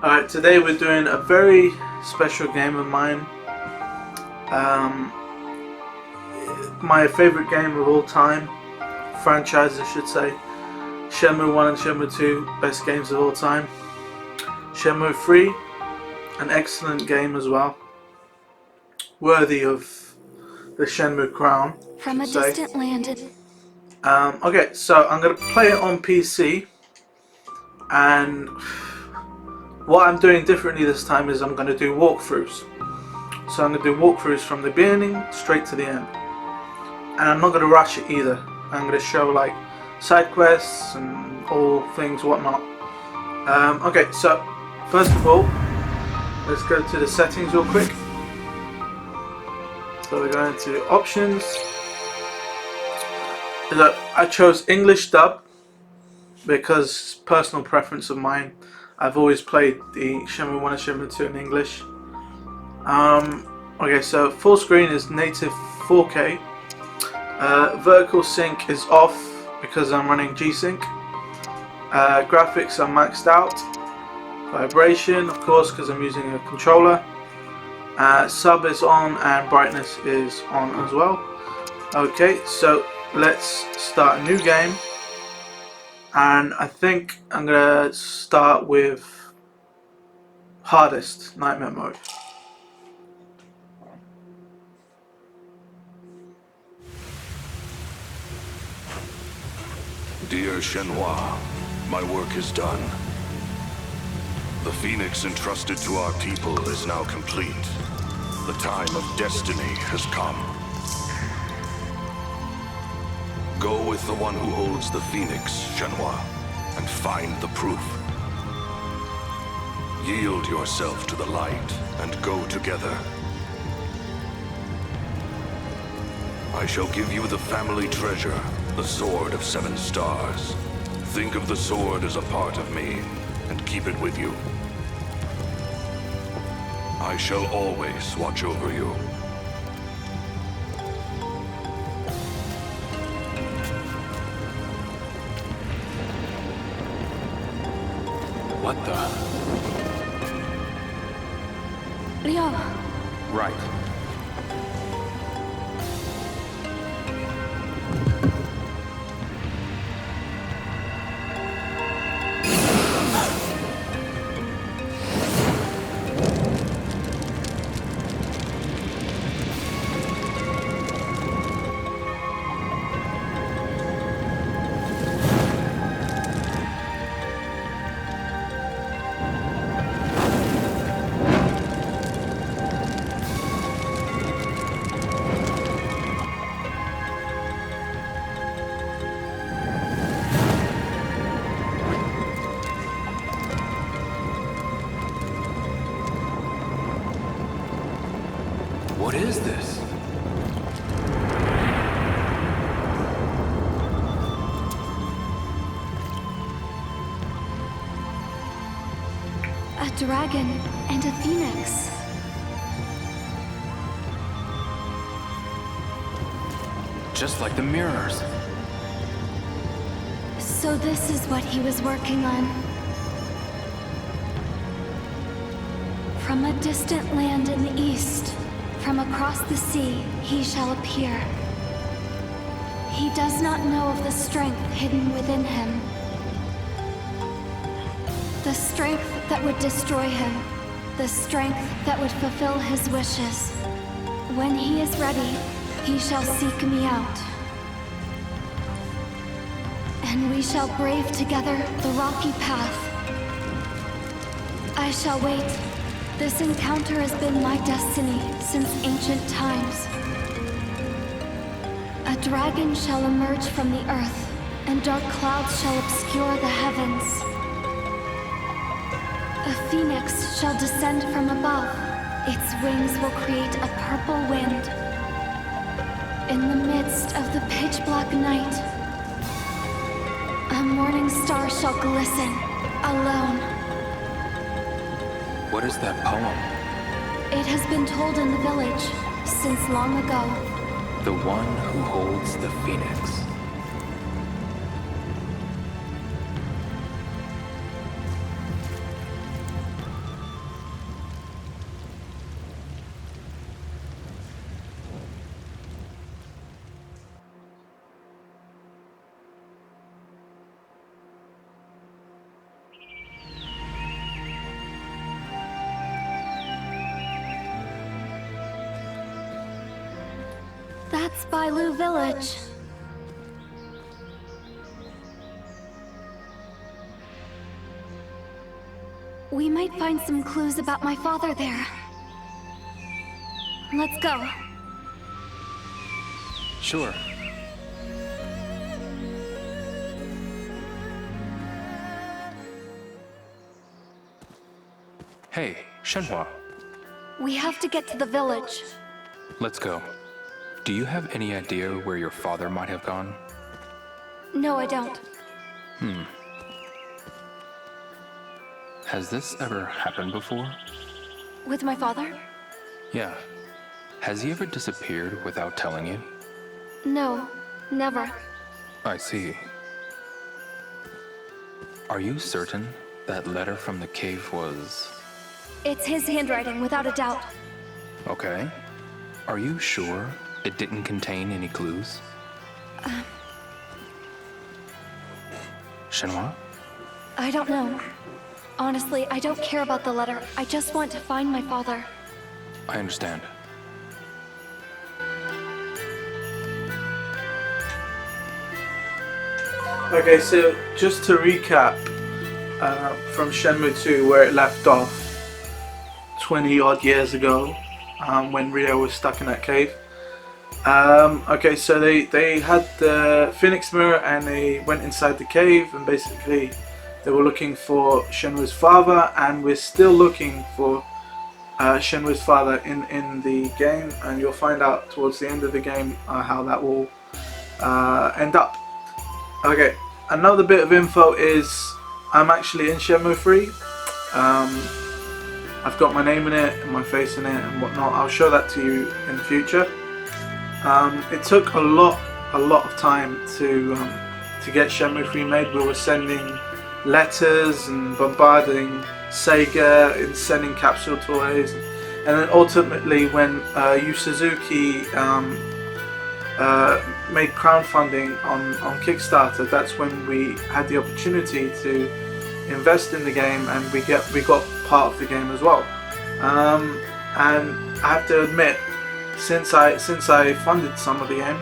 Alright, today we're doing a very special game of mine. My favorite game of all time, franchise I should say. Shenmue 1 and Shenmue 2, best games of all time. Shenmue 3, an excellent game as well. Worthy of the Shenmue crown. From a distant land. Okay, so I'm going to play it on PC. And what I'm doing differently this time is I'm going to do walkthroughs. So I'm going to do walkthroughs from the beginning straight to the end. And I'm not going to rush it either. I'm going to show like side quests and all things whatnot. Okay, so first of all, let's go to the settings real quick. So we're going to options. Look, I chose English dub because personal preference of mine. I've always played the Shenmue 1 and Shenmue 2 in English. Okay, so full screen is native 4K. Vertical sync is off because I'm running G-Sync. Graphics are maxed out. Vibration, of course, because I'm using a controller. Sub is on and brightness is on as well. Okay, so let's start a new game. And I think I'm gonna start with hardest, nightmare mode. Dear Shenhua, my work is done. The Phoenix entrusted to our people is now complete. The time of destiny has come. Go with the one who holds the Phoenix, Shenhua, and find the proof. Yield yourself to the light and go together. I shall give you the family treasure, the Sword of 7 Stars. Think of the sword as a part of me, and keep it with you. I shall always watch over you. What the? Leo, Right. What is this? a dragon and a phoenix. Just like the mirrors. So this is what he was working on. From a distant land in the east, from across the sea, he shall appear. He does not know of the strength hidden within him. The strength that would destroy him. The strength that would fulfill his wishes. When he is ready, he shall seek me out. And we shall brave together the rocky path. I shall wait. This encounter has been my destiny since ancient times. A dragon shall emerge from the earth, and dark clouds shall obscure the heavens. A phoenix shall descend from above. Its wings will create a purple wind. In the midst of the pitch-black night, a morning star shall glisten, alone. What is that poem? It has been told in the village since long ago. The one who holds the Phoenix. That's Bailu Village. We might find some clues about my father there. Let's go. Sure. Hey, Shenhua. We have to get to the village. Let's go. Do you have any idea where your father might have gone? No, I don't. Has this ever happened before? With my father? Yeah. Has he ever disappeared without telling you? No, never. I see. Are you certain that letter from the cave was... It's his handwriting, without a doubt. Okay. Are you sure it didn't contain any clues? Shenhua? I don't know. Honestly, I don't care about the letter. I just want to find my father. I understand. Okay, so just to recap from Shenmue 2 where it left off 20 odd years ago, when Rio was stuck in that cave. Okay, so they had the Phoenix Mirror and they went inside the cave, and basically they were looking for Shenmue's father, and we're still looking for Shenmue's father in the game, and you'll find out towards the end of the game how that will end up. Okay, another bit of info is I'm actually in Shenmue 3. I've got my name in it and my face in it and whatnot. I'll show that to you in the future. It took a lot of time to get Shenmue 3 made. We were sending letters and bombarding Sega and sending capsule toys, and then ultimately when Yu Suzuki made crowdfunding on Kickstarter, that's when we had the opportunity to invest in the game, and we got part of the game as well. And I have to admit, since I funded some of the game,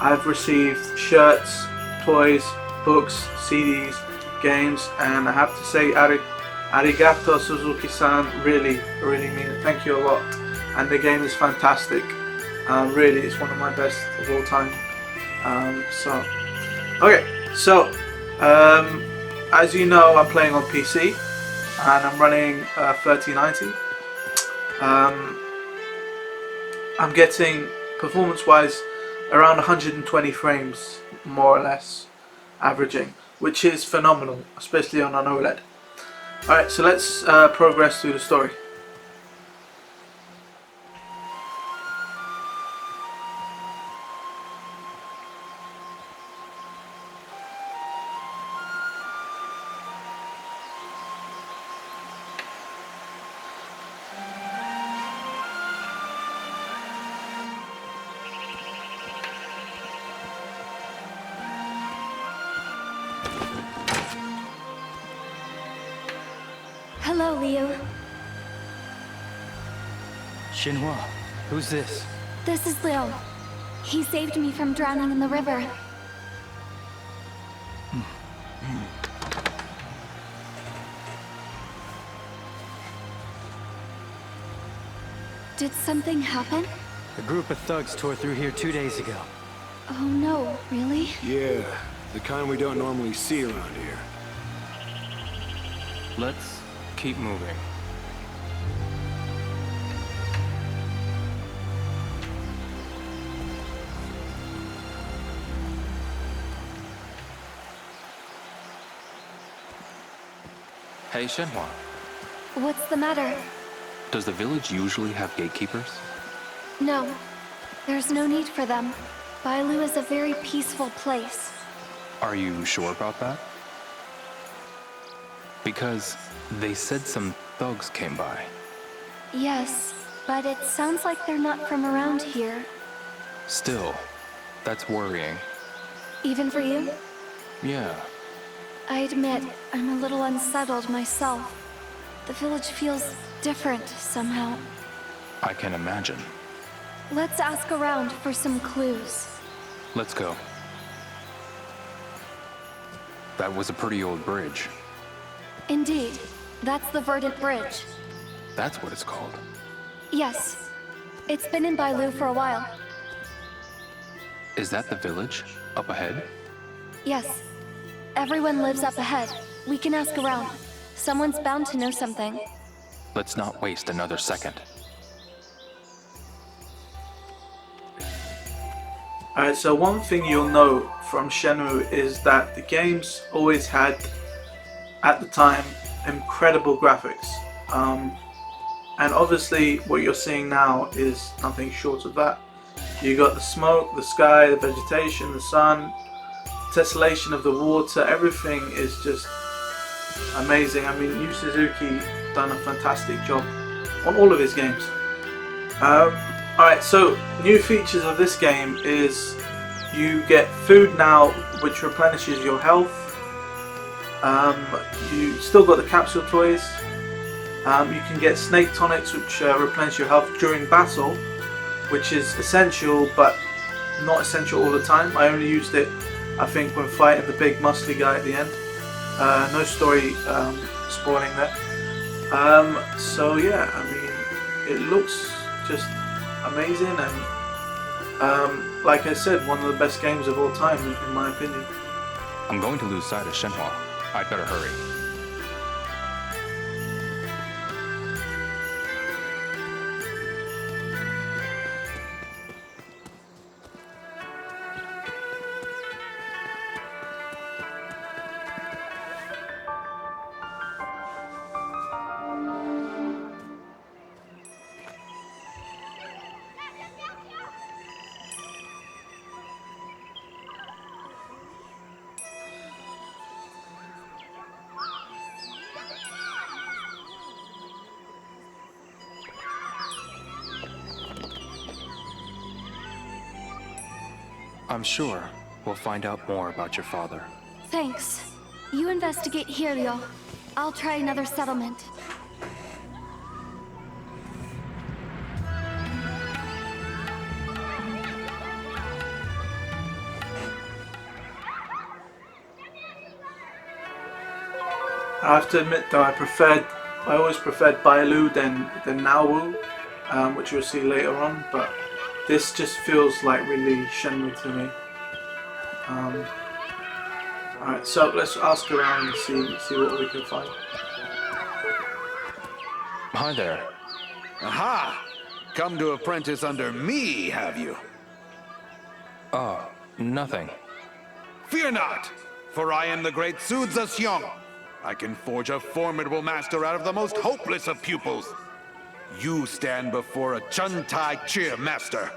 I've received shirts, toys, books, CDs, games, and I have to say arigato Suzuki-san, really mean it. Thank you a lot, and the game is fantastic. Really, it's one of my best of all time. So as you know, I'm playing on PC and I'm running 3090. I'm getting, performance-wise, around 120 frames, more or less, averaging, which is phenomenal, especially on an OLED. Alright, so let's progress through the story. Hello, Liu. Shenhua, who's this? This is Liu. He saved me from drowning in the river. Did something happen? A group of thugs tore through here 2 days ago. Oh no, really? Yeah, the kind we don't normally see around here. Let's keep moving. Hey, Shenhua. What's the matter? Does the village usually have gatekeepers? No, there's no need for them. Bailu is a very peaceful place. Are you sure about that? Because they said some thugs came by. Yes, but it sounds like they're not from around here. Still, that's worrying. Even for you? Yeah. I admit, I'm a little unsettled myself. The village feels different somehow. I can imagine. Let's ask around for some clues. Let's go. That was a pretty old bridge. Indeed. That's the Verdant Bridge. That's what it's called. Yes. It's been in Bailu for a while. Is that the village? Up ahead? Yes. Everyone lives up ahead. We can ask around. Someone's bound to know something. Let's not waste another second. Alright, so one thing you'll know from Shenmue is that the games always had, at the time, incredible graphics. And obviously what you're seeing now is nothing short of that. You got the smoke, the sky, the vegetation, the sun, tessellation of the water, everything is just amazing. I mean, Yu Suzuki done a fantastic job on all of his games. Alright, so new features of this game is you get food now which replenishes your health. You still got the capsule toys. You can get snake tonics which replenish your health during battle, which is essential but not essential all the time. I only used it, I think, when fighting the big muscly guy at the end. No story spoiling there. So yeah, I mean, it looks just amazing, and like I said, one of the best games of all time in my opinion. I'm going to lose sight of Shenhua. I'd better hurry. I'm sure we'll find out more about your father. Thanks. You investigate here, Leo. I'll try another settlement. I have to admit though, I always preferred Bailu than Naowu, which you'll see later on, but this just feels like really Shenmue to me. Alright, so let's ask around and see what we can find. Hi there. Aha! Come to apprentice under me, have you? Oh, nothing. Fear not, for I am the great Sudza Xiong. I can forge a formidable master out of the most hopeless of pupils. You stand before a Chun-Tai Cheer master.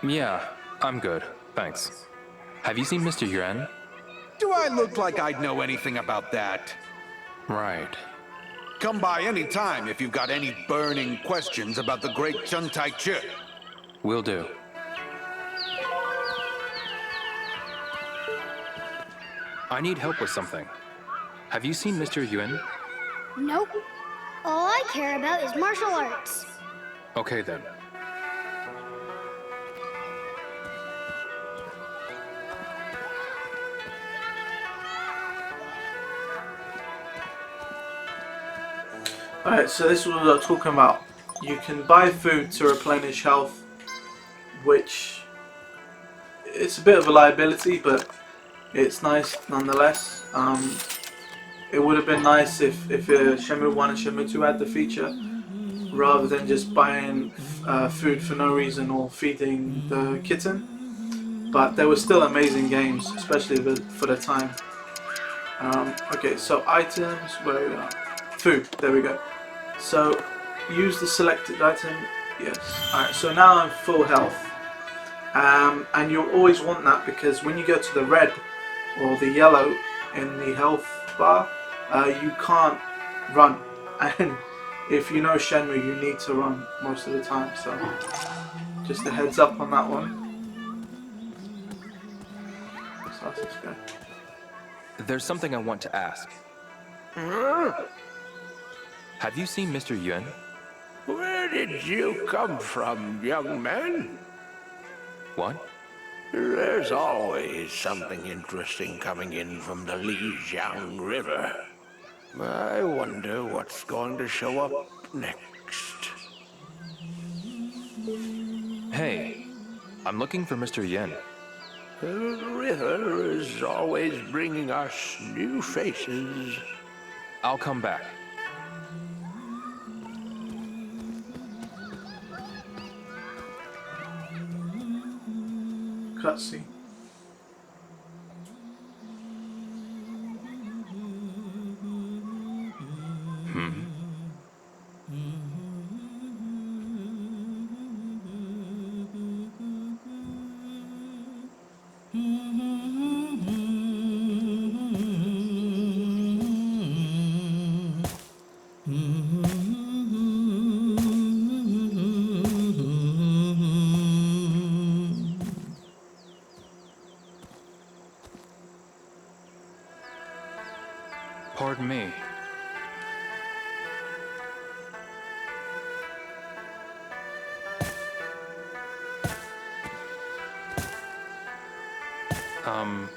Yeah, I'm good, thanks. Have you seen Mr. Yuan? Do I look like I'd know anything about that? Right. Come by any time if you've got any burning questions about the great Chun-Tai Cheer. Will do. I need help with something. Have you seen Mr. Yuan? Nope. All I care about is martial arts. Okay then. Alright, so this is what I was talking about. You can buy food to replenish health, which it's a bit of a liability, but it's nice nonetheless. It would have been nice if Shenmue 1 and Shenmue 2 had the feature, rather than just buying food for no reason or feeding the kitten. But they were still amazing games, especially for the time. Okay, so items, where we are. Food, there we go. So, use the selected item, yes. Alright, so now I'm full health. And you'll always want that because when you go to the red or the yellow in the health bar, you can't run. And if you know Shenmue, you need to run most of the time, so just a heads up on that one. So that's this guy. There's something I want to ask. Have you seen Mr. Yuan? Where Where did you come from, young man? What? There's always something interesting coming in from the Lijiang River. I wonder what's going to show up next. Hey, I'm looking for Mr. Yen. The river is always bringing us new faces. I'll come back. Cutscene. Pardon me. Um...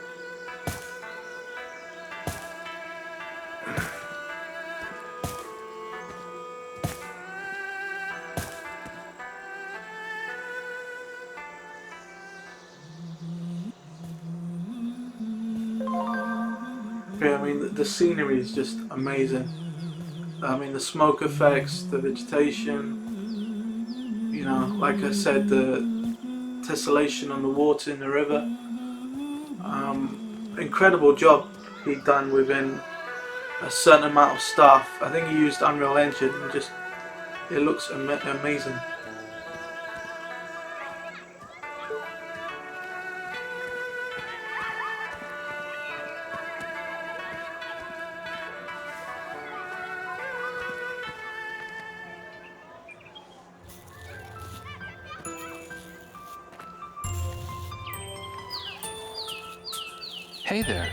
Yeah, I mean, the scenery is just amazing. I mean, the smoke effects, the vegetation, you know, like I said, the tessellation on the water in the river. Incredible job he'd done within a certain amount of staff. I think he used Unreal Engine and just, it looks amazing. Hey there.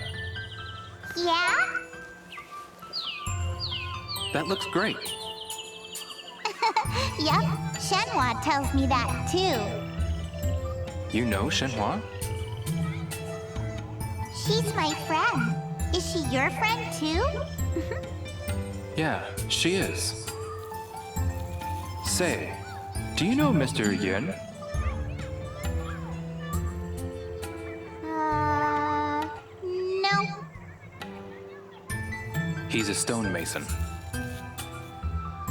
Yeah? That looks great. Yep, Shenmue tells me that too. You know Shenhua? She's my friend. Is she your friend too? Yeah, she is. Say, do you know Mr. Yen? No. He's a stonemason.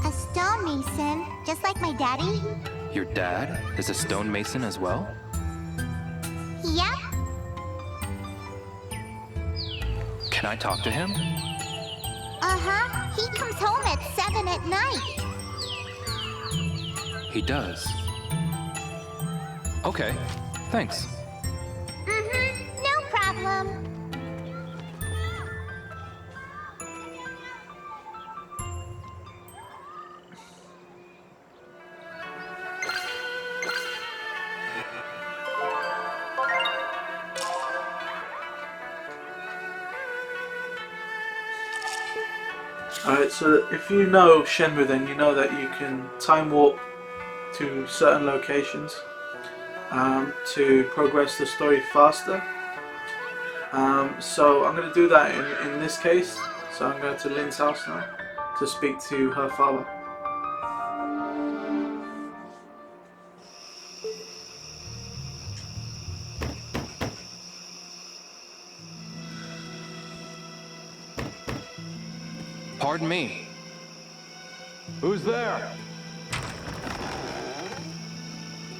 A stonemason, just like my daddy? Your dad is a stonemason as well? Yep. Can I talk to him? Uh-huh. He comes home at 7 at night. He does. Okay, thanks. No problem. Alright, so if you know Shenmue, then you know that you can time warp to certain locations to progress the story faster. So I'm going to do that in this case. So I'm going to Lynn's house now to speak to her father. Pardon me. Who's there?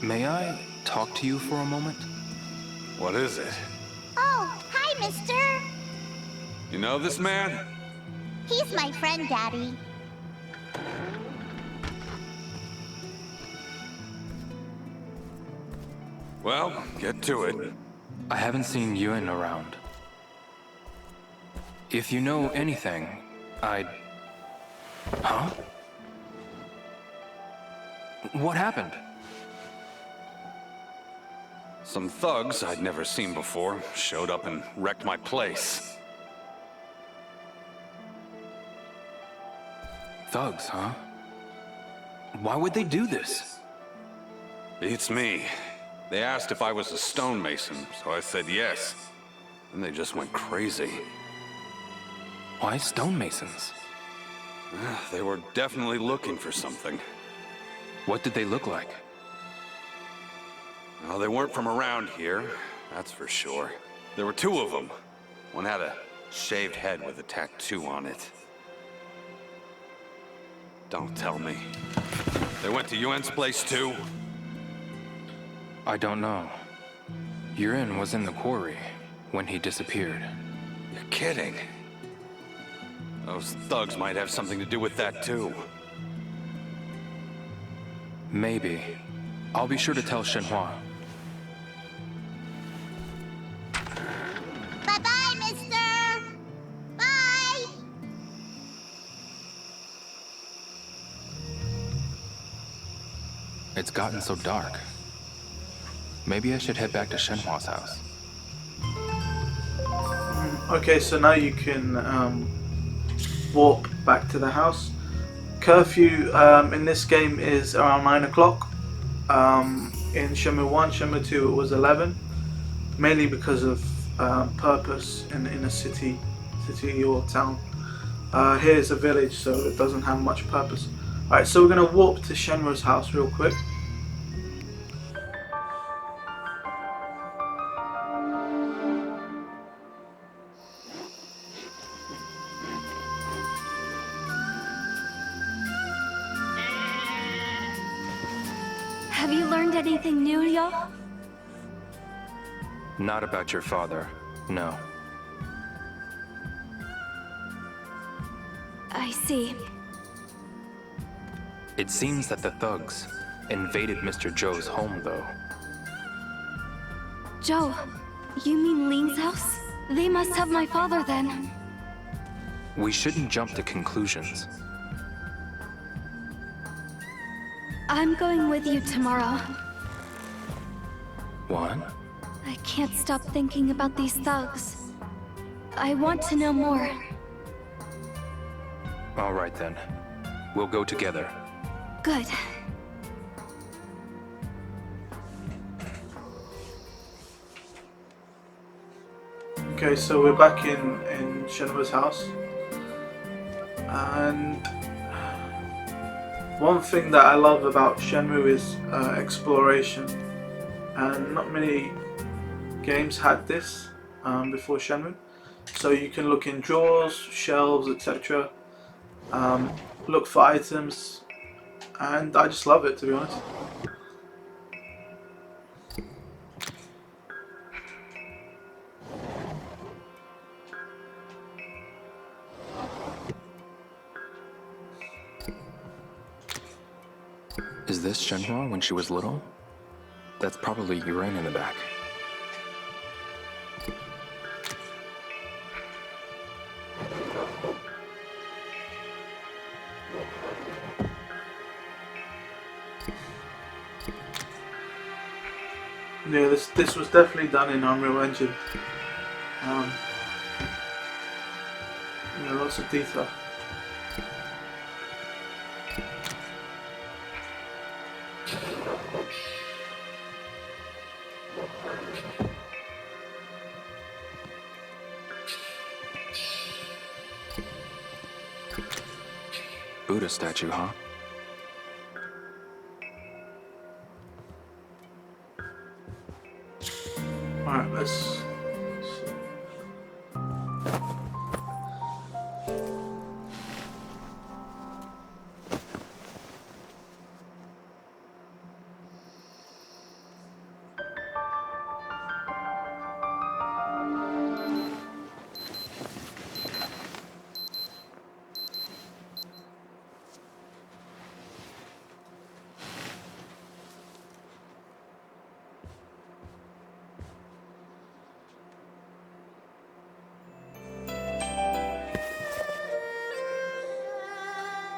May I talk to you for a moment? What is it? Oh, hi, mister. You know this man? He's my friend, Daddy. Well, get to it. I haven't seen Yuen around. If you know anything, I'd... Huh? What happened? Some thugs I'd never seen before showed up and wrecked my place. Thugs, huh? Why would they do this? It's me. They asked if I was a stonemason, so I said yes. And they just went crazy. Why stonemasons? They were definitely looking for something. What did they look like? Well, they weren't from around here, that's for sure. There were two of them. One had a shaved head with a tattoo on it. Don't tell me. They went to Yuen's place too? I don't know. Yuren was in the quarry when he disappeared. You're kidding. Those thugs might have something to do with that too. Maybe. I'll be sure to tell Shenhua. Bye-bye, mister! Bye! It's gotten so dark. Maybe I should head back to Shenhua's house. Okay, so now you can walk back to the house. Curfew in this game is around 9 o'clock. In Shenmue 1, Shenmue 2 it was 11. Mainly because of purpose in a city or town. Here's a village, so it doesn't have much purpose. Alright, so we're going to warp to Shenmue's house real quick. Have you learned anything new, Yo? Not about your father, no. I see. It seems that the thugs invaded Mr. Zhou's home, though. Joe, you mean Ling's house? They must have my father then. We shouldn't jump to conclusions. I'm going with you tomorrow. What? I can't stop thinking about these thugs. I want to know more. All right then. We'll go together. Good. Okay, so we're back in Shenmue's house. And one thing that I love about Shenmue is exploration. And not many games had this before Shenmue. So you can look in drawers, shelves, etc. Look for items. And I just love it, to be honest. Is this Shenhua when she was little? That's probably Yuren in the back. Yeah, this was definitely done in Unreal Engine. Yeah, lots of detail. Buddha statue, huh? Alright, let's...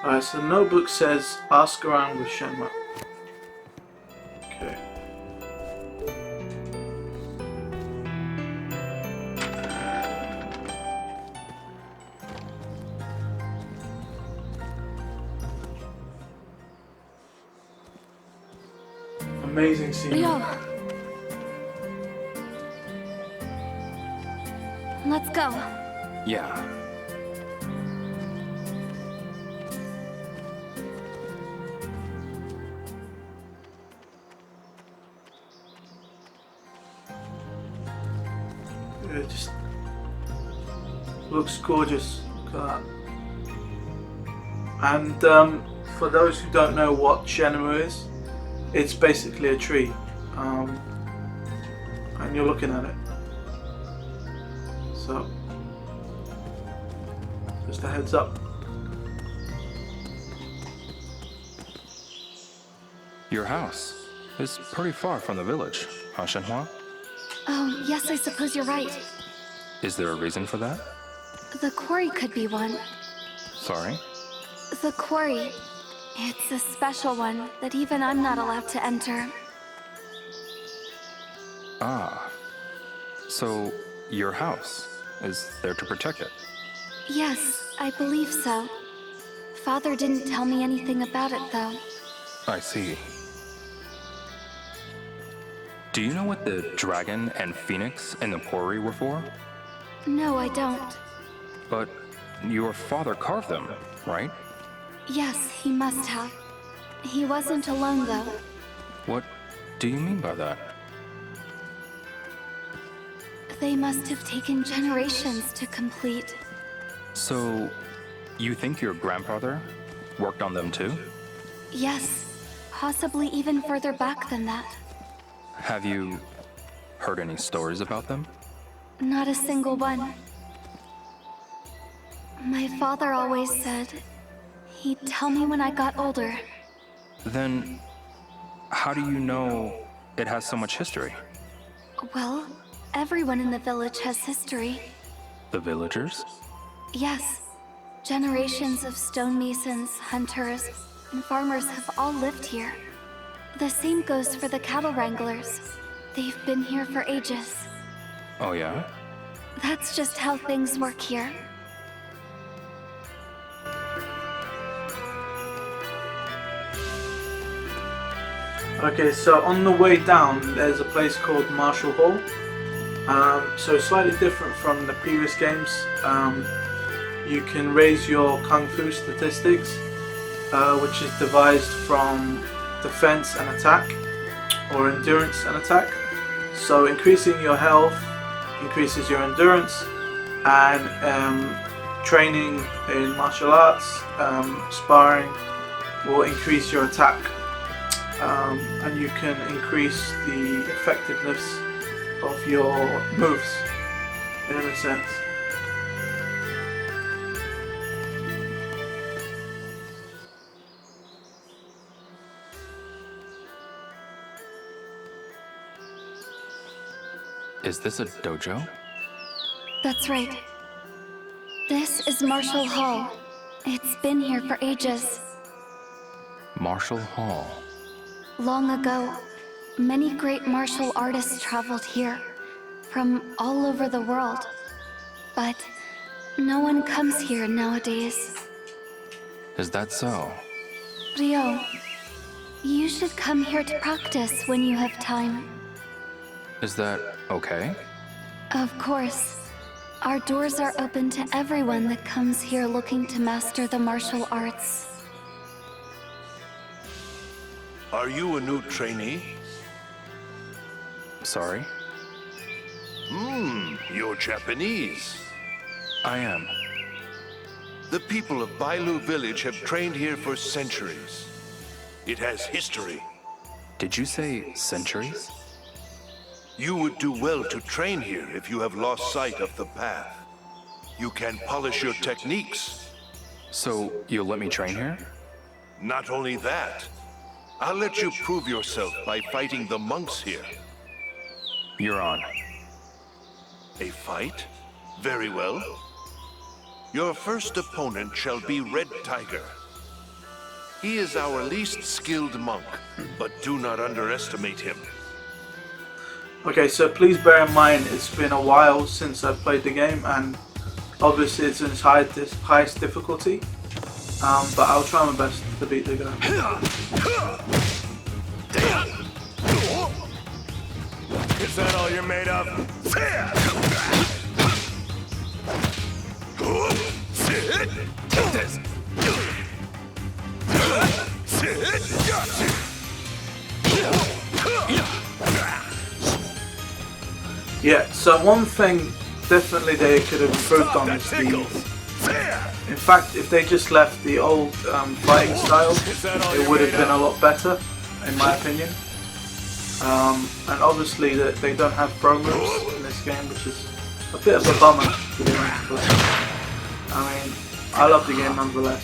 Alright, so the notebook says, ask around with Shenmue. Okay. amazing scene. Leo. Let's go. Yeah. It just looks gorgeous. Look at that. And for those who don't know what Shenmue is, it's basically a tree, and you're looking at it. So, just a heads up. Your house is pretty far from the village, huh, Shenhua? Oh, yes, I suppose you're right. Is there a reason for that? The quarry could be one. Sorry? The quarry. It's a special one that even I'm not allowed to enter. Ah. So, your house is there to protect it? Yes, I believe so. Father didn't tell me anything about it, though. I see. Do you know what the dragon and phoenix in the quarry were for? No, I don't. But your father carved them, right? Yes, he must have. He wasn't alone, though. What do you mean by that? They must have taken generations to complete. So, you think your grandfather worked on them too? Yes, possibly even further back than that. Have you heard any stories about them? Not a single one. My father always said he'd tell me when I got older. Then, how do you know it has so much history? Well, everyone in the village has history. The villagers? Yes. Generations of stonemasons, hunters, and farmers have all lived here. The same goes for the cattle wranglers. They've been here for ages. Oh yeah? That's just how things work here. Okay, so on the way down, there's a place called Marshall Hall. So slightly different from the previous games. You can raise your Kung Fu statistics, which is devised from defense and attack, or endurance and attack. So increasing your health increases your endurance, and training in martial arts, sparring, will increase your attack. And you can increase the effectiveness of your moves, in a sense. Is this a dojo? That's right. This is Marshall Hall. It's been here for ages. Marshall Hall. Long ago, many great martial artists traveled here, from all over the world. But no one comes here nowadays. Is that so? Rio, you should come here to practice when you have time. Is that okay? Of course. Our doors are open to everyone that comes here looking to master the martial arts. Are you a new trainee? Sorry? You're Japanese. I am. The people of Bailu village have trained here for centuries. It has history. Did you say centuries? You would do well to train here if you have lost sight of the path. You can polish your techniques. So, you'll let me train here? Not only that, I'll let you prove yourself by fighting the monks here. You're on. A fight? Very well. Your first opponent shall be Red Tiger. He is our least skilled monk, but do not underestimate him. Okay, so please bear in mind it's been a while since I've played the game, and obviously it's in its highest difficulty, but I'll try my best to beat the guy. you're made of? Take this. Yeah, so one thing definitely they could have improved on is the... In fact, if they just left the old fighting style, it would have been a lot better, in my opinion. And obviously that they don't have pro moves in this game, which is a bit of a bummer, to be honest. But, I mean, I love the game nonetheless.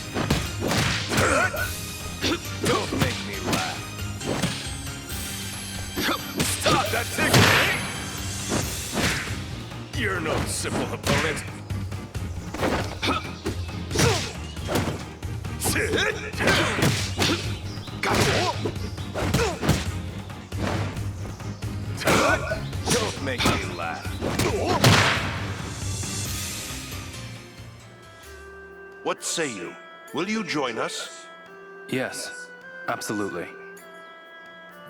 Don't make me laugh. Stop that tickling! You're no simple opponent. Don't make me laugh. What say you? Will you join us? Yes, absolutely.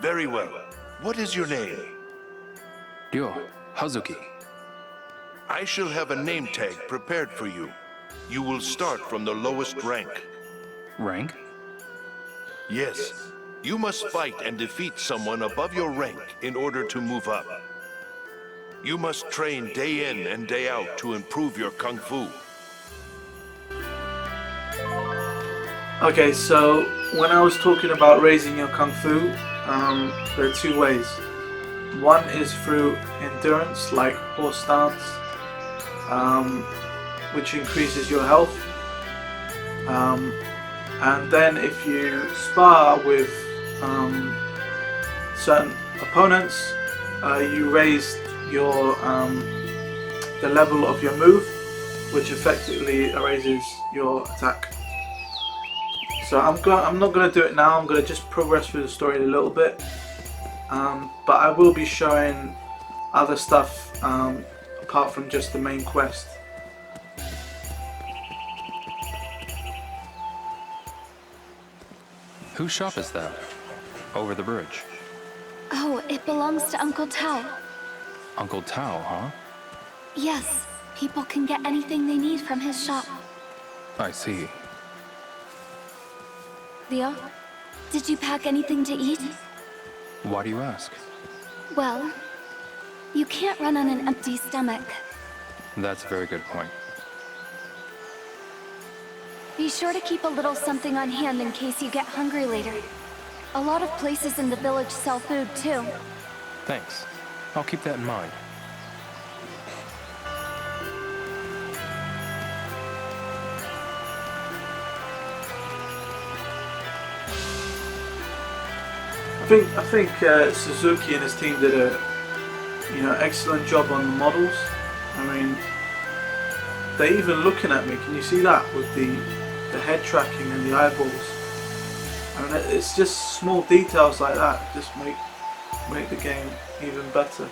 Very well. What is your name? Ryo, Hazuki. I shall have a name tag prepared for you. You will start from the lowest rank. Rank? Yes. You must fight and defeat someone above your rank in order to move up. You must train day in and day out to improve your kung fu. Okay, so when I was talking about raising your kung fu, there are two ways. One is through endurance, like horse stance, which increases your health. And then if you spar with certain opponents, you raise your the level of your move, which effectively raises your attack. So I'm not going to do it now. I'm going to just progress through the story a little bit, but I will be showing other stuff apart from just the main quest. Whose shop is that? Over the bridge. Oh, it belongs to Uncle Tao. Uncle Tao, huh? Yes, people can get anything they need from his shop. I see. Leo, did you pack anything to eat? Why do you ask? Well, you can't run on an empty stomach. That's a very good point. Be sure to keep a little something on hand in case you get hungry later. A lot of places in the village sell food too. Thanks. I'll keep that in mind. I think Suzuki and his team did a excellent job on the models. I mean, they're even looking at me. Can you see that with the head tracking and the eyeballs? I mean, it's just small details like that just make the game even better.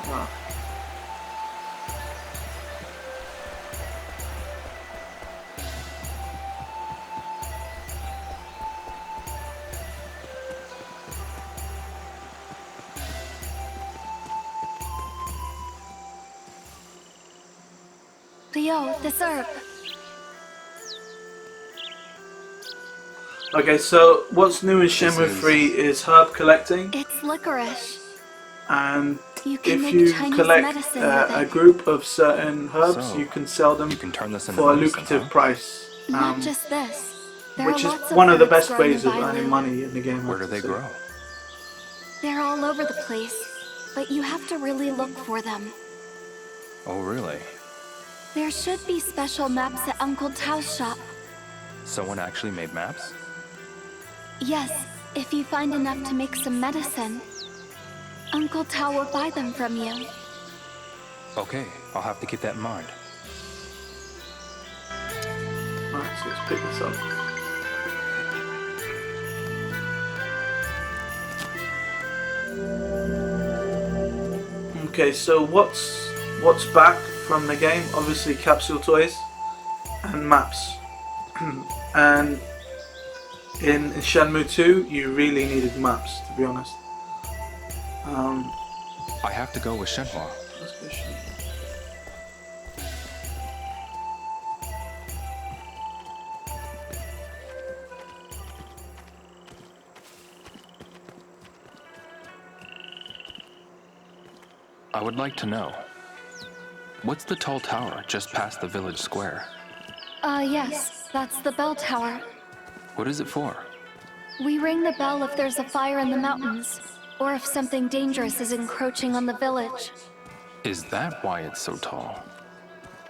Wow. Leo, this herb. Okay, so what's new in Shenmue 3 is herb collecting, It's licorice. and You can if make you Chinese collect medicine with a it. group of certain herbs, So, you can sell them You can turn this into for a medicine, lucrative huh? price, Not just this. There which are is lots one of the herbs best growing ways in of earning Bailu. money in the game. I Where do have to they say. grow? They're all over the place, but you have to really look for them. Oh, really? There should be special maps at Uncle Tao's shop. Someone actually made maps? Yes, if you find enough to make some medicine. Uncle Tao will buy them from you. Okay, I'll have to keep that in mind. Alright, so let's pick this up. Okay, so what's back from the game? Obviously capsule toys and maps. And in Shenmue 2 you really needed maps, to be honest. I have to go with Shenhua. Let's go Shenmue. I would like to know. What's the tall tower just past the village square? Yes, that's the bell tower. What is it for? We ring the bell if there's a fire in the mountains, or if something dangerous is encroaching on the village. Is that why it's so tall?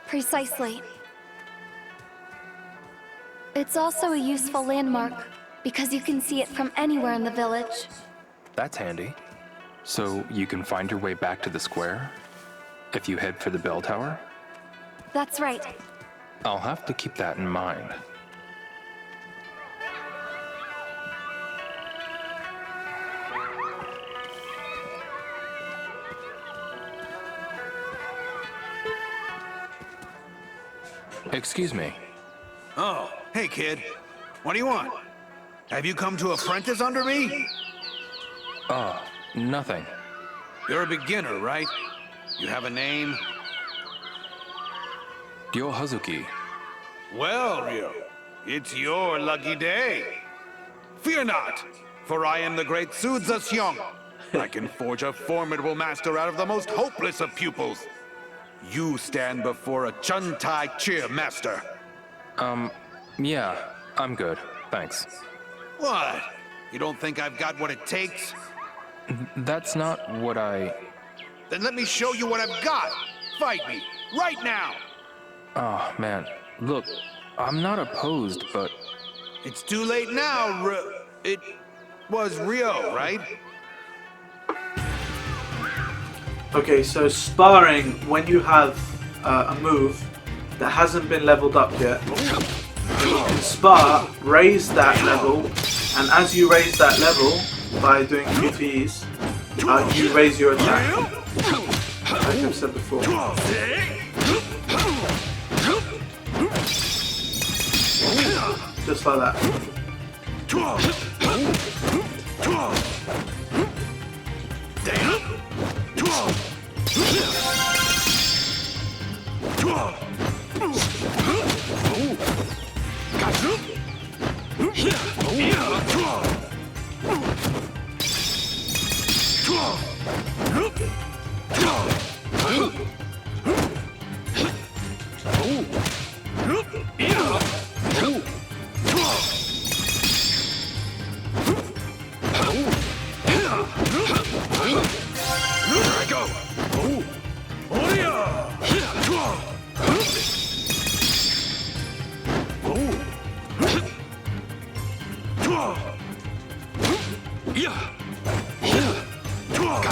Precisely. It's also a useful landmark, because you can see it from anywhere in the village. That's handy. So you can find your way back to the square? If you head for the bell tower? That's right. I'll have to keep that in mind. Excuse me. Oh, hey kid. What do you want? Have you come to apprentice under me? Nothing. You're a beginner, right? You have a name? Ryo Hazuki. Well, Ryo, it's your lucky day. Fear not, for I am the great Sudza Syong. I can forge a formidable master out of the most hopeless of pupils. You stand before a Chuntai Cheer master. Yeah, I'm good. Thanks. What? You don't think I've got what it takes? That's not what I... Then let me show you what I've got. Fight me, right now. Oh, man. Look, I'm not opposed, but... It's too late now, It was Ryo, right? Okay, so sparring, when you have a move that hasn't been leveled up yet, you can spar, raise that level, and as you raise that level by doing QTEs, you raise your attack, like I've said before. Just like that.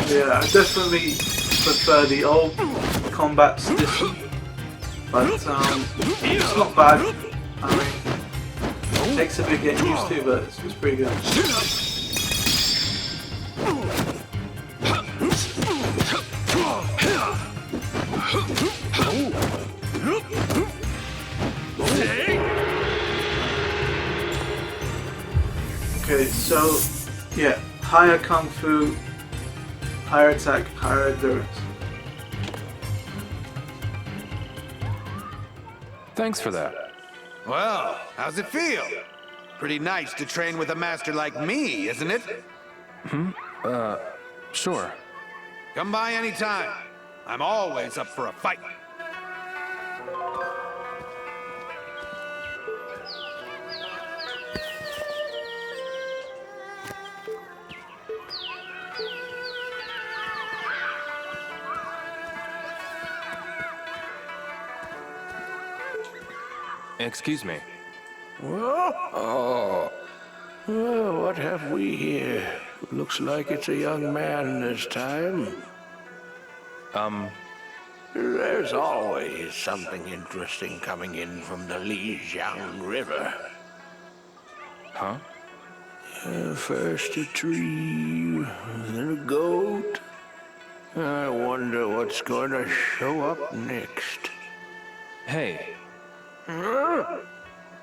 Yeah, I definitely prefer the old combat system, but it's not bad. I mean, it takes a bit getting used to, but it's pretty good. Okay, so yeah, higher kung fu, higher attack, higher endurance. Thanks for that. Well, how's it feel? Pretty nice to train with a master like me, isn't it? Sure. Come by anytime. I'm always up for a fight. Excuse me. Oh, well, what have we here? Looks like it's a young man this time. There's always something interesting coming in from the Lijiang River. Huh? First a tree, then a goat. I wonder what's going to show up next. Hey,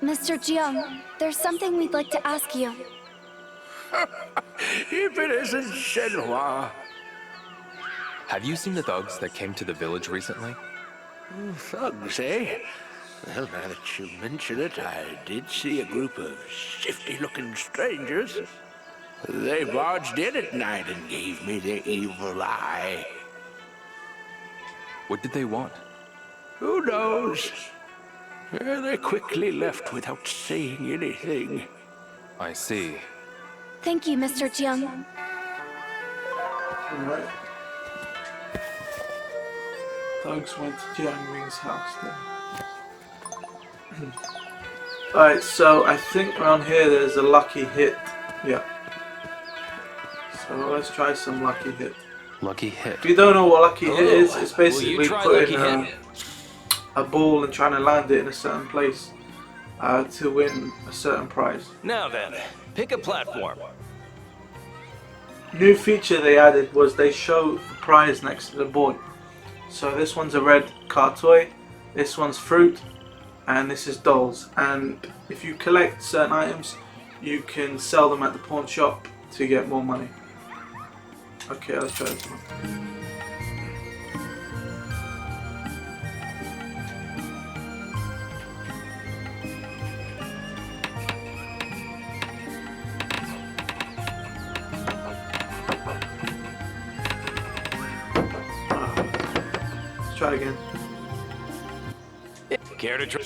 Mr. Jiang, there's something we'd like to ask you. If it isn't Shenhua, Have you seen the thugs that came to the village recently? Thugs, eh? Well, now that you mention it, I did see a group of shifty-looking strangers. They barged in at night and gave me the evil eye. What did they want? Who knows? They quickly left without saying anything. I see. Thank you, Mr. Jiang. Alright. Thugs went to Jiang Ming's house then. Alright, so I think around here there's a lucky hit. Yeah. So let's try some lucky hit. Lucky hit. If you don't know what lucky hit is, it's Will basically you try putting lucky hit? a ball and trying to land it in a certain place to win a certain prize. Now then, pick a platform. New feature they added was they show the prize next to the board. So this one's a red car toy, this one's fruit, and this is dolls. And if you collect certain items, you can sell them at the pawn shop to get more money. Okay, let's try this one. Let's try again. Care to try?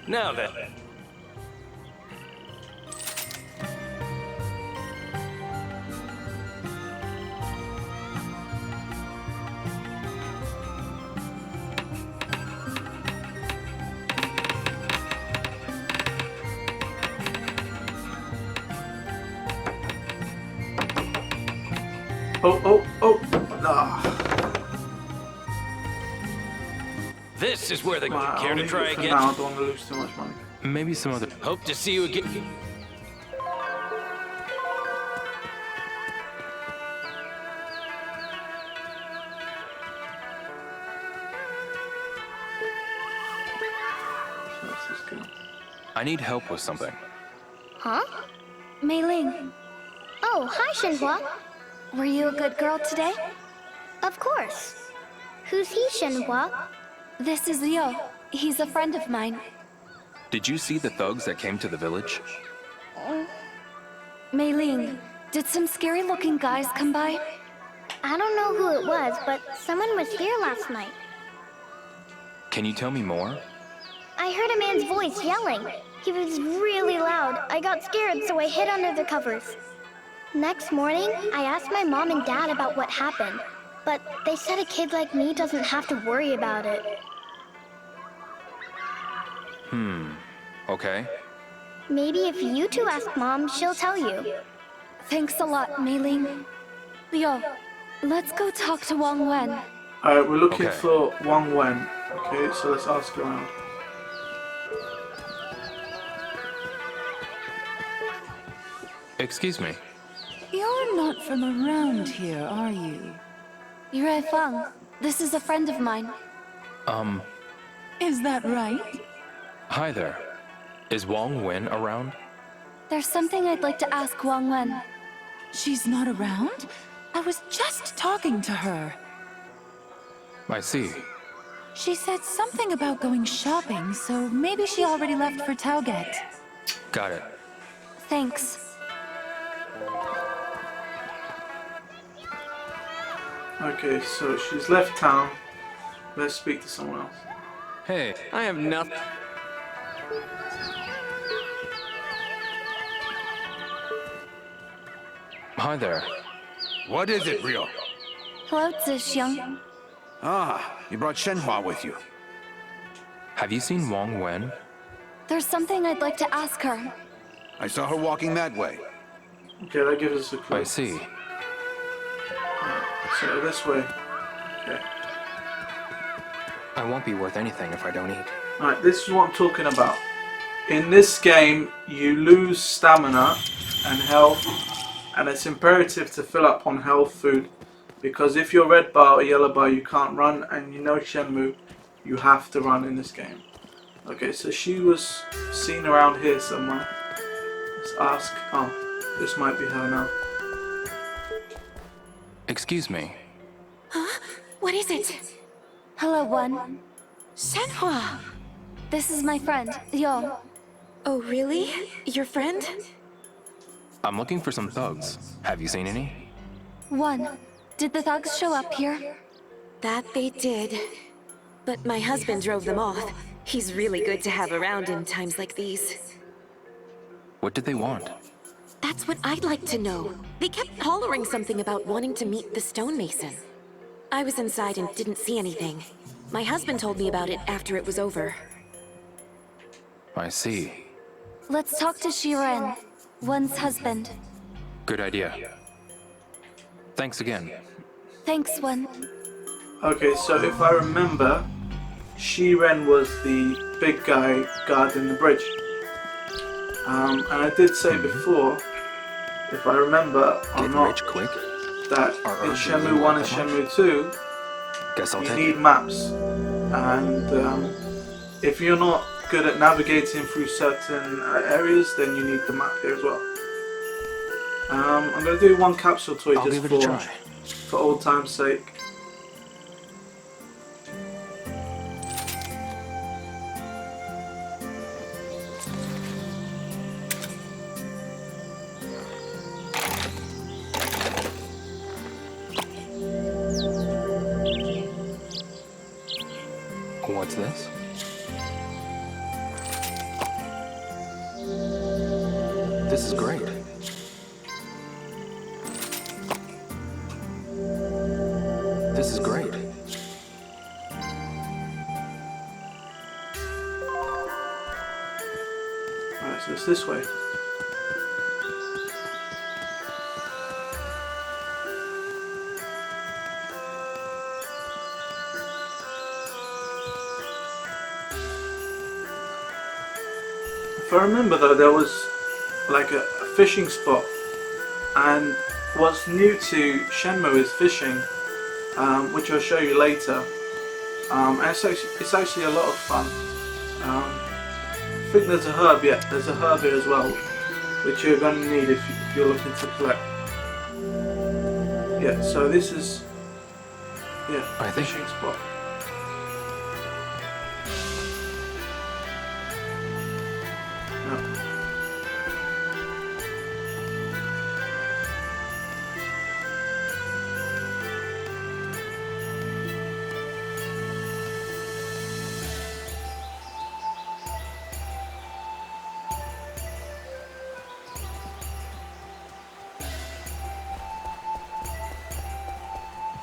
Now then. Oh, nah. This is where the Wow, care I'll to leave try it for again. now, I don't want to lose too much money. Maybe some other... Hope to see you again. So let's just go. I need help with something. Huh? Mei Ling, Oh, hi, Shenhua. were you a good girl today? Of course. Who's he, Shenhua? This is Leo. He's a friend of mine. Did you see the thugs that came to the village? Mei Ling, did some scary-looking guys come by? I don't know who it was, but someone was here last night. Can you tell me more? I heard a man's voice yelling. He was really loud. I got scared, so I hid under the covers. Next morning, I asked my mom and dad about what happened, but they said a kid like me doesn't have to worry about it. Okay. Maybe if you two ask Mom, she'll tell you. Thanks a lot, Mei Ling. Leo, let's go talk to Wang Wen. Alright, we're looking Okay. for Wang Wen. Okay, so let's ask around. Excuse me. You're not from around here, are you? Yue Feng, this is a friend of mine. Is that right? Hi there. Is Wong Wen around? There's something I'd like to ask Wang Wen. She's not around? I was just talking to her. I see. She said something about going shopping, so maybe she already left for Tauget. Got it. Thanks. Okay, so she's left town. Let's speak to someone else. Hey, I have nothing. Hi there. What is it, Ryo? Hello, Zixiang. Ah, you brought Shenhua with you. Have you seen Wong Wen? There's something I'd like to ask her. I saw her walking that way. Okay, that gives us a clue. I see. So this way. Okay. I won't be worth anything if I don't eat. Alright, this is what I'm talking about. In this game, you lose stamina and health, and it's imperative to fill up on health food, because if you're red bar or yellow bar, you can't run, and you know Shenmue, you have to run in this game. Okay, so she was seen around here somewhere. Let's ask. Oh, this might be her now. Excuse me. Huh? What is it? Hello, One. Shenhua! This is my friend, Yo. Oh, really? Your friend? I'm looking for some thugs. Have you seen any? One, did the thugs show up here? That they did. But my husband drove them off. He's really good to have around in times like these. What did they want? That's what I'd like to know. They kept hollering something about wanting to meet the stonemason. I was inside and didn't see anything. My husband told me about it after it was over. I see. Let's talk to Shiren, One's husband. Good idea. Thanks again. Thanks, One. Okay, so if I remember, Shiren was the big guy guarding the bridge. And I did say before, if I remember or not, rich quick? that in Shenmue 1 and Shenmue 2, Guess I'll you take need it. maps. And if you're not good at navigating through certain areas, then you need the map here as well. I'm going to do one capsule toy I'll just give it a try. for old time's sake. What's this? This is great. This is great. Alright, so it's this way. If I remember though, there was like a fishing spot, and what's new to Shenmue is fishing, which I'll show you later. And it's actually a lot of fun. I think there's a herb, yeah, there's a herb here as well, which you're going to need if you're looking to collect. Yeah, so this is, yeah, a fishing spot.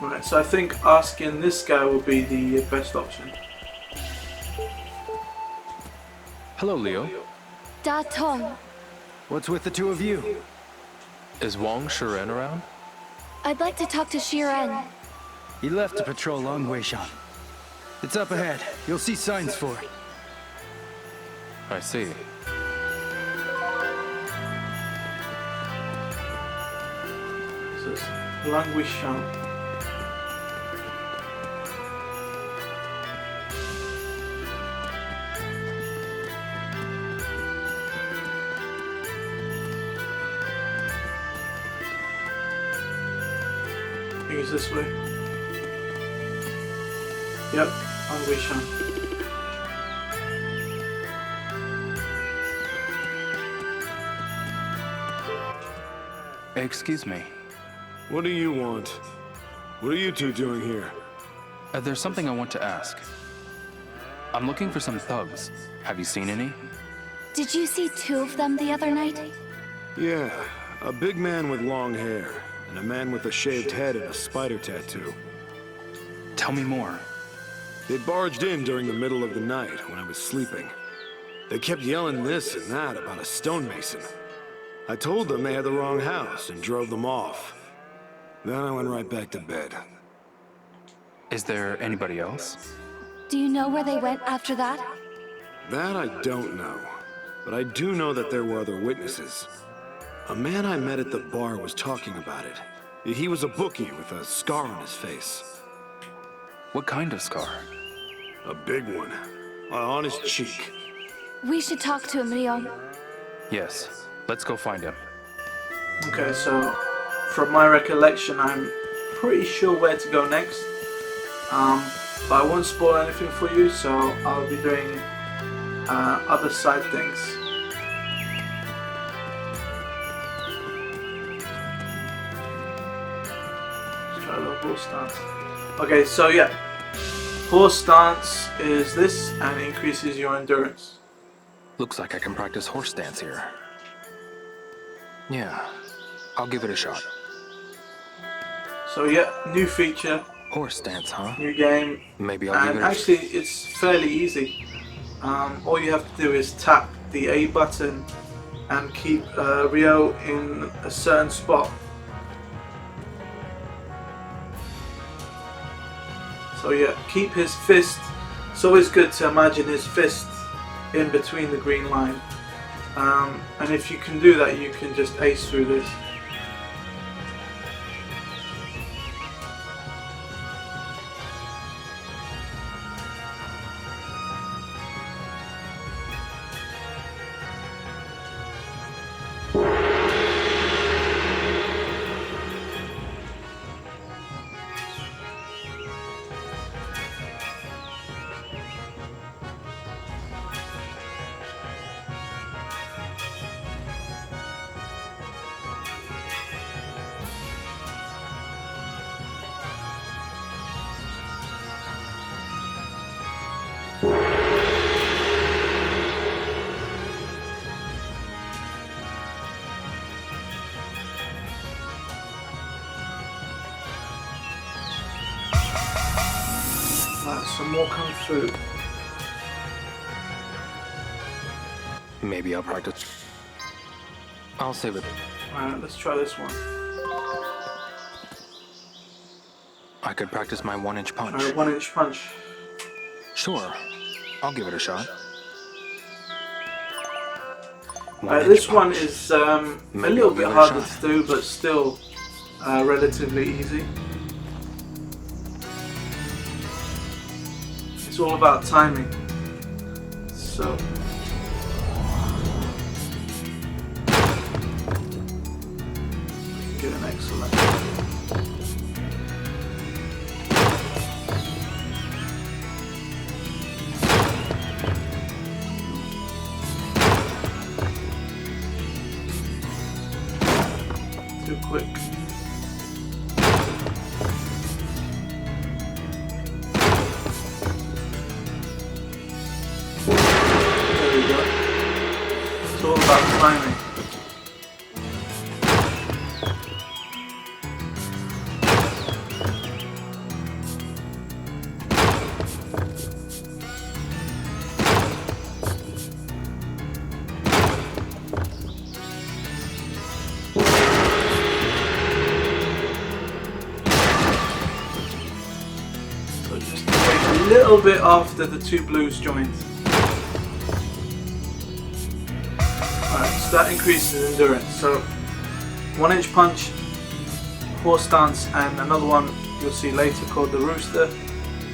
Right, so I think asking this guy will be the best option. Hello, Leo. Da Tong. What's with the two of you? Is Wang Shiren around? I'd like to talk to Shiren. He left to patrol Longweishan. It's up ahead. You'll see signs for it. I see. So it's Longweishan. I think it's this way. Yep, Longweishan. Excuse me. What do you want? What are you two doing here? There's something I want to ask. I'm looking for some thugs. Have you seen any? Did you see two of them the other night? Yeah, a big man with long hair, and a man with a shaved head and a spider tattoo. Tell me more. They barged in during the middle of the night when I was sleeping. They kept yelling this and that about a stonemason. I told them they had the wrong house and drove them off. Then I went right back to bed. Is there anybody else? Do you know where they went after that? That I don't know, but I do know that there were other witnesses. A man I met at the bar was talking about it. He was a bookie with a scar on his face. What kind of scar? A big one. On his cheek. We should talk to him, Ryo. Yes. Let's go find him. Okay, so from my recollection, I'm pretty sure where to go next. But I won't spoil anything for you, so I'll be doing other side things. Let's try a little horse stance. Okay, so yeah, horse stance is this, and it increases your endurance. Looks like I can practice horse stance here. Yeah, I'll give it a shot. So yeah, new feature. Horse stance, huh? New game. Maybe I'll give it a shot. Actually, it's fairly easy. All you have to do is tap the A button and keep Rio in a certain spot. So yeah, keep his fist. It's always good to imagine his fist in between the green line. And if you can do that, you can just ace through this. Some more kung fu. Maybe I'll practice. I'll save it. Alright, let's try this one. I could practice my 1-inch punch. Alright, 1-inch punch. Sure, I'll give it a shot. This one is a little bit harder to do, but still relatively easy. It's all about timing. So get an excellent. Too quick. It's all about timing. So just take a little bit after the two blues joined. So that increases endurance. So 1-inch punch, horse stance, and another one you'll see later called the rooster.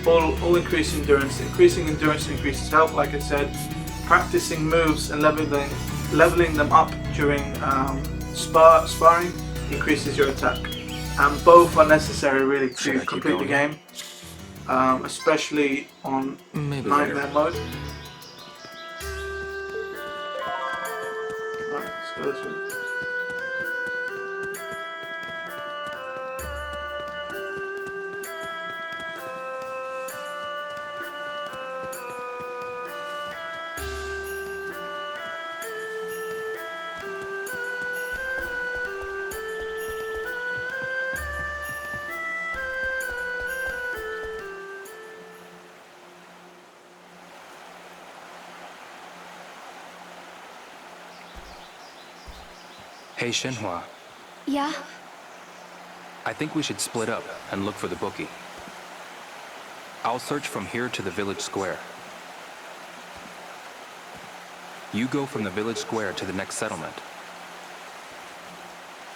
All increase endurance. Increasing endurance increases health, like I said. Practicing moves and leveling them up during sparring increases your attack. And both are necessary really to complete the game, especially on Nightmare mode. Alright, let's go this way. Hey, Shenhua. Yeah? I think we should split up and look for the bookie. I'll search from here to the village square. You go from the village square to the next settlement.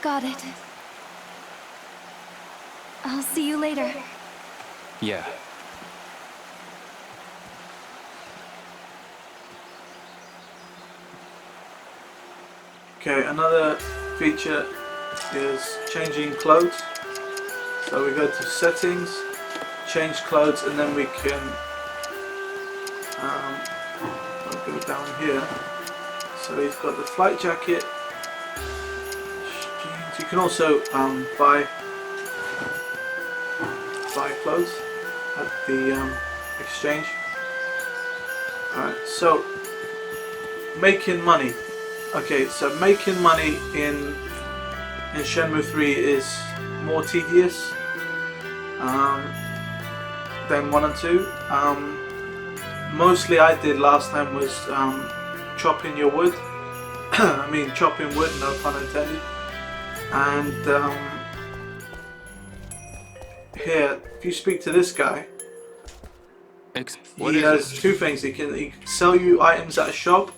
Got it. I'll see you later. Yeah. Okay, another feature is changing clothes. So we go to settings, change clothes, and then we can I'll go down here. So he's got the flight jacket. You can also buy clothes at the exchange. Alright, so making money. Okay, so making money in Shenmue 3 is more tedious than 1 and 2. Mostly I did last time was chopping your wood. I mean chopping wood, no pun intended. And here, if you speak to this guy, he has two things. He can sell you items at a shop.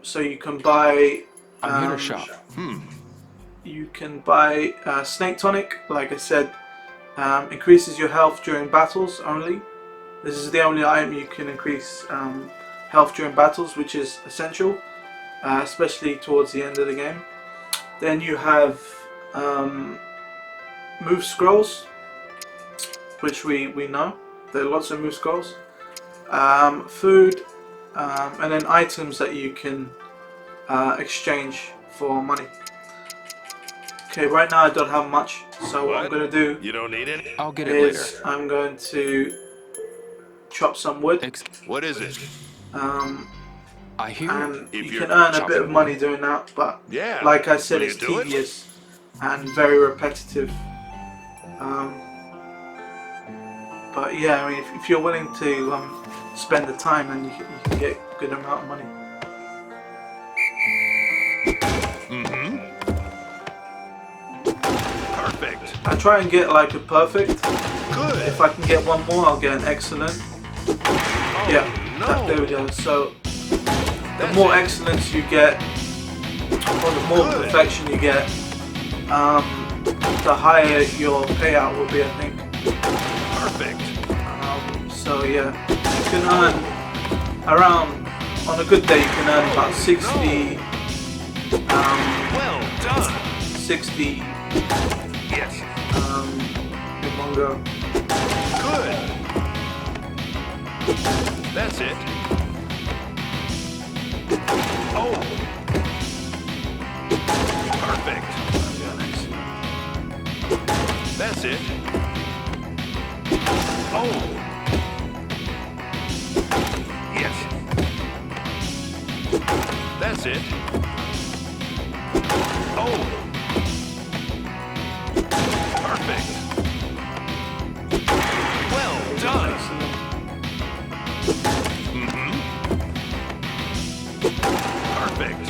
So you can buy. I'm here to shop. You can buy snake tonic. Like I said, increases your health during battles only. This is the only item you can increase health during battles, which is essential, especially towards the end of the game. Then you have move scrolls, which we know. There are lots of move scrolls. Food, and then items that you can exchange for money. Okay, right now I don't have much, so what I'm going to do You don't need any? I'll get it later. I'm going to chop some wood. What is it? I hear And you can earn a bit of money doing that, but Yeah. like I said, Will you it's do it? tedious and very repetitive. But yeah, I mean, if you're willing to spend the time, then you can get a good amount of money. Perfect. I try and get like a perfect. Good. If I can get one more, I'll get an excellent. Yeah, there we go. So the more excellence you get, or the more perfection you get, the higher your payout will be, I think. Perfect. So yeah, you can earn around, on a good day, you can earn about 60. Well done. 60. Yes. In one go. Good. That's it. Oh. Perfect. That's it. Oh. Yes. That's it. Oh. Perfect. Well done. Perfect.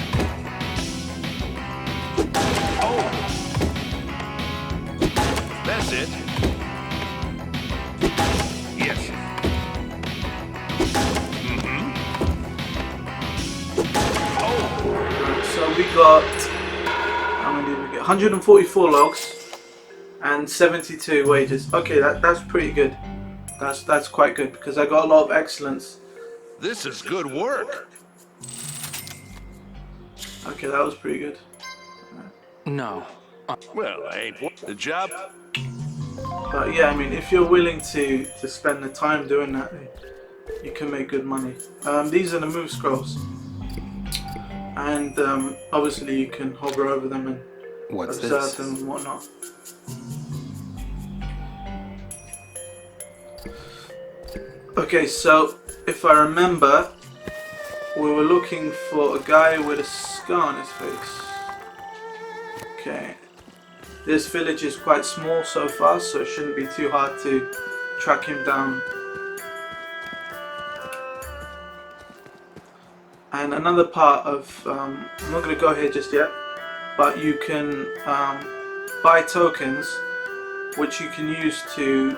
Oh. That's it. Yes. Oh. So we got, how many did we get? 144 logs and 72 wages. Okay, that's pretty good. That's quite good because I got a lot of excellence. This is good work. Okay, that was pretty good. No. Well, ain't the job. But yeah, I mean, if you're willing to spend the time doing that, you can make good money. These are the move scrolls, and obviously you can hover over them and observe them and whatnot. Okay, so if I remember, we were looking for a guy with a scar on his face. Okay. This village is quite small so far, so it shouldn't be too hard to track him down. And another part of, I'm not going to go here just yet, but you can buy tokens which you can use to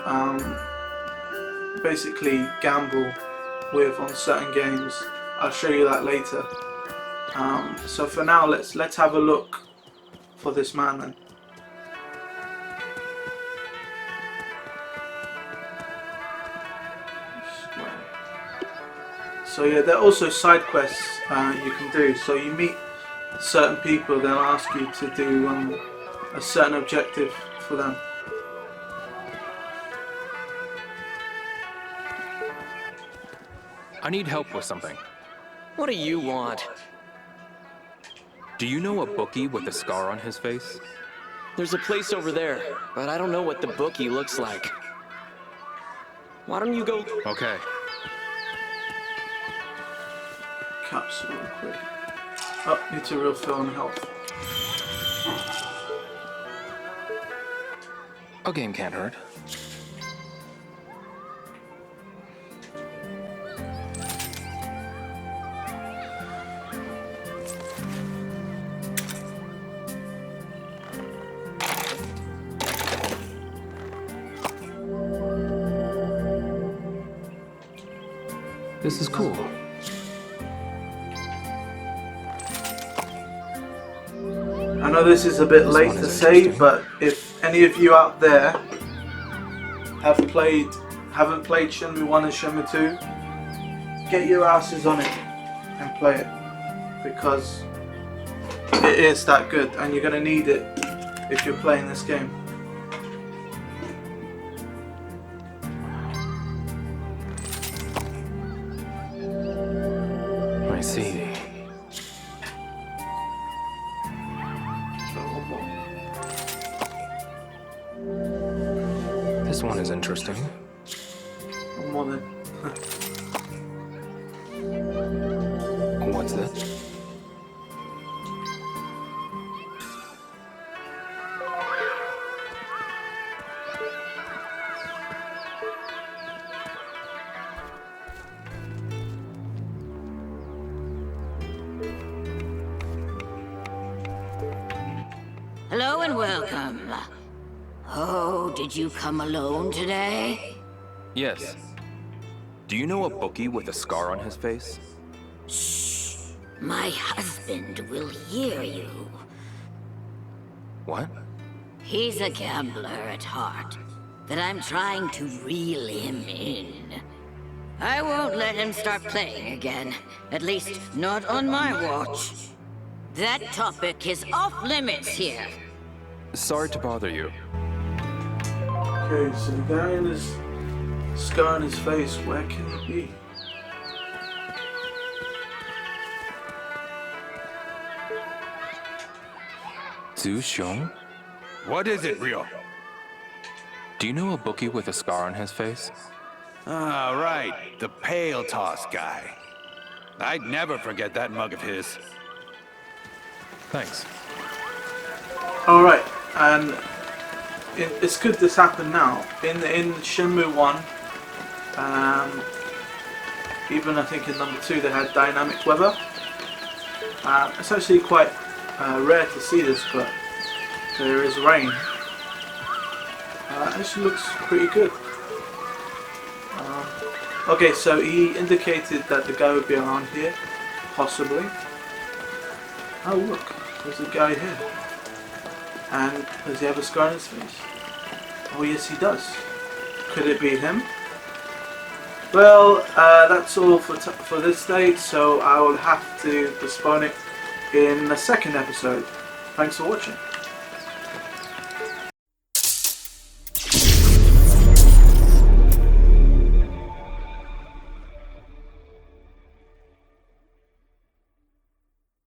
basically gamble with on certain games. I'll show you that later. So for now, let's have a look for this man then. So yeah, there are also side quests you can do. So you meet certain people, they'll ask you to do a certain objective for them. I need help with something. What do you want? Do you know a bookie with a scar on his face? There's a place over there, but I don't know what the bookie looks like. Why don't you go... Okay. Capsule real quick. Oh, need to refill on health. A game can't hurt. This is cool. I know this is a bit late to say, but if any of you out there haven't played Shenmue 1 and Shenmue 2, get your asses on it and play it, because it is that good and you're going to need it if you're playing this game. I see. This one is interesting. One more then. What's this? Hello and welcome. Oh, did you come alone today? Yes. Do you know a bookie with a scar on his face? Shh. My husband will hear you. What? He's a gambler at heart, but I'm trying to reel him in. I won't let him start playing again. At least, not on my watch. That topic is off limits here. Sorry to bother you. Okay, so the guy in his scar on his face, where can he be? Zhu Xiong? What is it, Ryo? Do you know a bookie with a scar on his face? Ah, right. The pale toss guy. I'd never forget that mug of his. Thanks. Alright, and it's good this happened now. In Shenmue 1, even I think in number 2 they had dynamic weather. It's actually quite rare to see this, but there is rain. Actually looks pretty good. Okay, so he indicated that the guy would be around here, possibly. Oh look, there's a guy here. And does he have a scar on his face? Oh yes, he does. Could it be him? Well, that's all for this day, so I will have to postpone it in the second episode. Thanks for watching.